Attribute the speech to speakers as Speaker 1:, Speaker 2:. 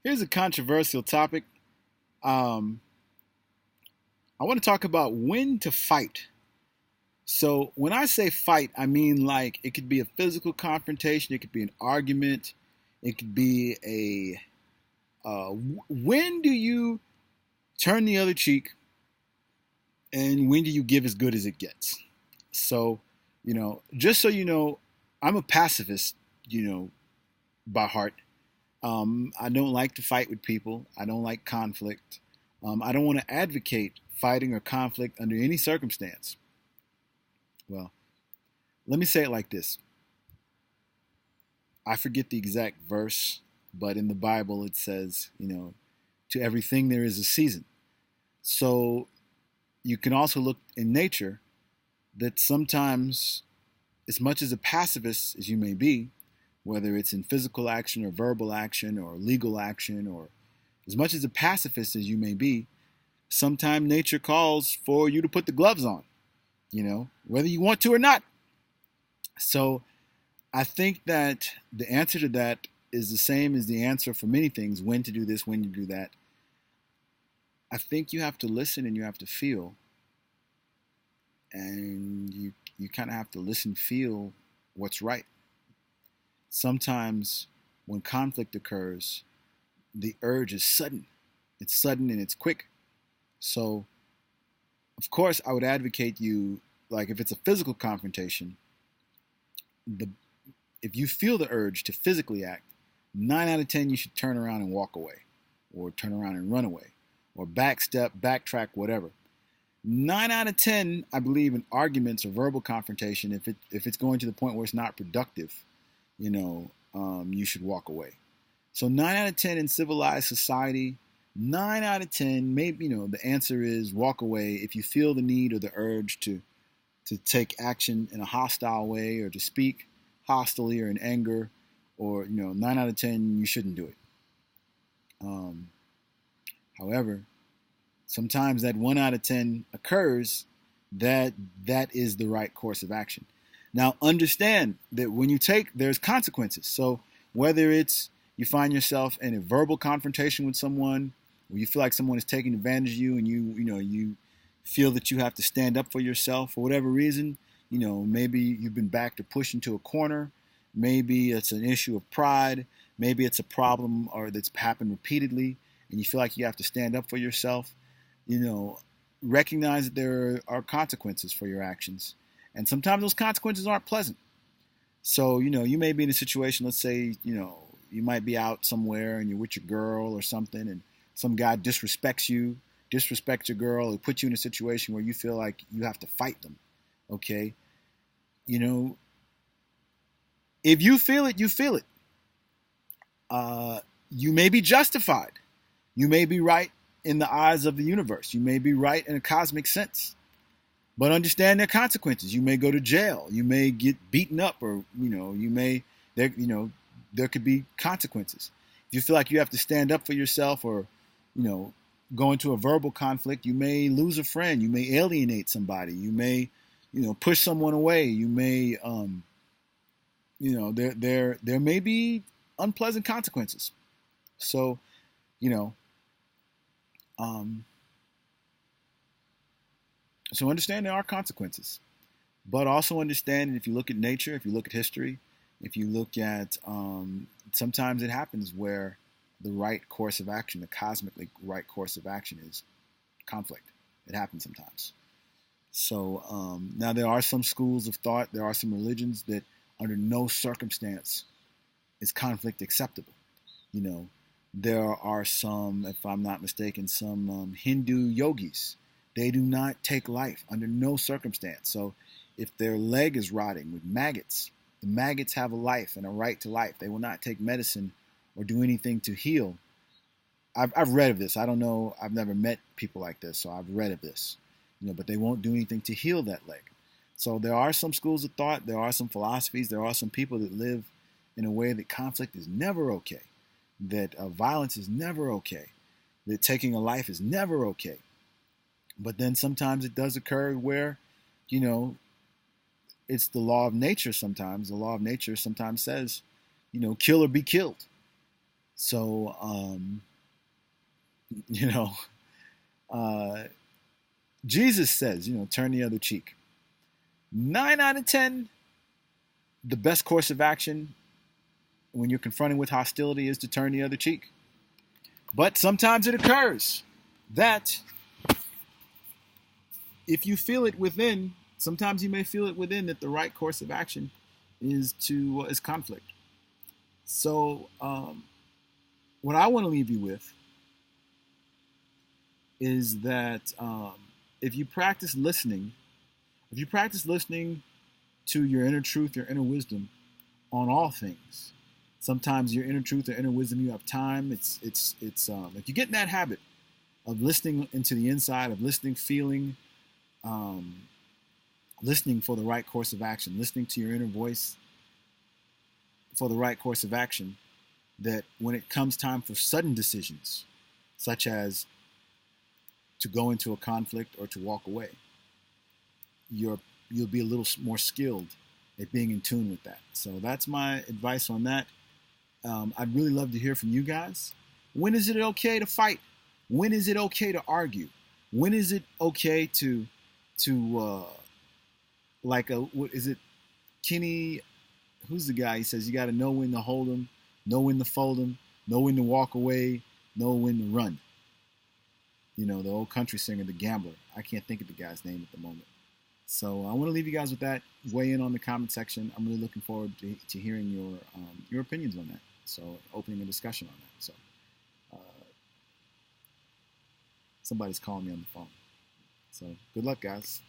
Speaker 1: Here's a controversial topic. Um, I want to talk about when to fight. So, when I say fight, I mean like it could be a physical confrontation, it could be an argument, it could be when do you turn the other cheek and when do you give as good as it gets? So, just so you know, I'm a pacifist, by heart. I don't like to fight with people. I don't like conflict. I don't want to advocate fighting or conflict under any circumstance. Well, let me say it like this. I forget the exact verse, but in the Bible it says, to everything there is a season. So you can also look in nature that sometimes, as much as a pacifist as you may be, whether it's in physical action or verbal action or legal action, or as much as a pacifist as you may be, sometimes nature calls for you to put the gloves on, whether you want to or not. So I think that the answer to that is the same as the answer for many things: when to do this, when to do that. I think you have to listen and you have to feel, and you kind of have to listen, feel what's right. Sometimes when conflict occurs, the urge is sudden. It's sudden and it's quick. So, of course, I would advocate you, like if it's a physical confrontation, the if you feel the urge to physically act, 9 out of 10 you should turn around and walk away, or turn around and run away, or backstep, backtrack, whatever. 9 out of 10, I believe, in arguments or verbal confrontation, if it's going to the point where it's not productive, you should walk away. So 9 out of 10 in civilized society, 9 out of 10, maybe the answer is walk away if you feel the need or the urge to take action in a hostile way or to speak hostilely or in anger, or 9 out of 10 you shouldn't do it. Um, However, sometimes that 1 out of 10 occurs, that is the right course of action. Now understand that when you take, there's consequences. So whether it's you find yourself in a verbal confrontation with someone, or you feel like someone is taking advantage of you, and you feel that you have to stand up for yourself for whatever reason, maybe you've been backed or pushed into a corner, maybe it's an issue of pride, maybe it's a problem or that's happened repeatedly, and you feel like you have to stand up for yourself, you know, recognize that there are consequences for your actions. And sometimes those consequences aren't pleasant. So, you may be in a situation, let's say, you might be out somewhere and you're with your girl or something, and some guy disrespects you, disrespects your girl, or puts you in a situation where you feel like you have to fight them. Okay. You know, if you feel it, you feel it. You may be justified. You may be right in the eyes of the universe. You may be right in a cosmic sense. But understand their consequences. You may go to jail. You may get beaten up, or there could be consequences. If you feel like you have to stand up for yourself, or you know go into a verbal conflict, you may lose a friend. You may alienate somebody. You may push someone away. You may there may be unpleasant consequences. So you know um, so understand there are consequences. But also understand that if you look at nature, if you look at history, if you look at sometimes it happens where the right course of action, the cosmically right course of action, is conflict. It happens sometimes. So now there are some schools of thought, there are some religions that under no circumstance is conflict acceptable. You know, there are some, if I'm not mistaken, some Hindu yogis. They do not take life under no circumstance. So if their leg is rotting with maggots, the maggots have a life and a right to life. They will not take medicine or do anything to heal. I've read of this. I don't know. I've never met people like this, so I've read of this. But they won't do anything to heal that leg. So there are some schools of thought. There are some philosophies. There are some people that live in a way that conflict is never okay, that violence is never okay, that taking a life is never okay. But then sometimes it does occur where, you know, it's the law of nature sometimes. The law of nature sometimes says, kill or be killed. So, you know, uh, Jesus says, turn the other cheek. 9 out of 10, the best course of action when you're confronted with hostility is to turn the other cheek. But sometimes it occurs that if you feel it within, sometimes you may feel it within that the right course of action is conflict. So, what I want to leave you with is that if you practice listening, to your inner truth, your inner wisdom on all things. Sometimes your inner truth or inner wisdom, you have time. It's like you get in that habit of listening into the inside, of listening, feeling, um, listening for the right course of action, listening to your inner voice for the right course of action. That when it comes time for sudden decisions, such as to go into a conflict or to walk away, you'll be a little more skilled at being in tune with that. So that's my advice on that. I'd really love to hear from you guys. When is it okay to fight? When is it okay to argue? When is it okay to what is it? Kenny, who's the guy? He says you got to know when to hold them, know when to fold them, know when to walk away, know when to run. The old country singer, The Gambler. I can't think of the guy's name at the moment. So I want to leave you guys with that. Weigh in on the comment section. I'm really looking forward to hearing your opinions on that. So opening a discussion on that. So somebody's calling me on the phone. So good luck, guys.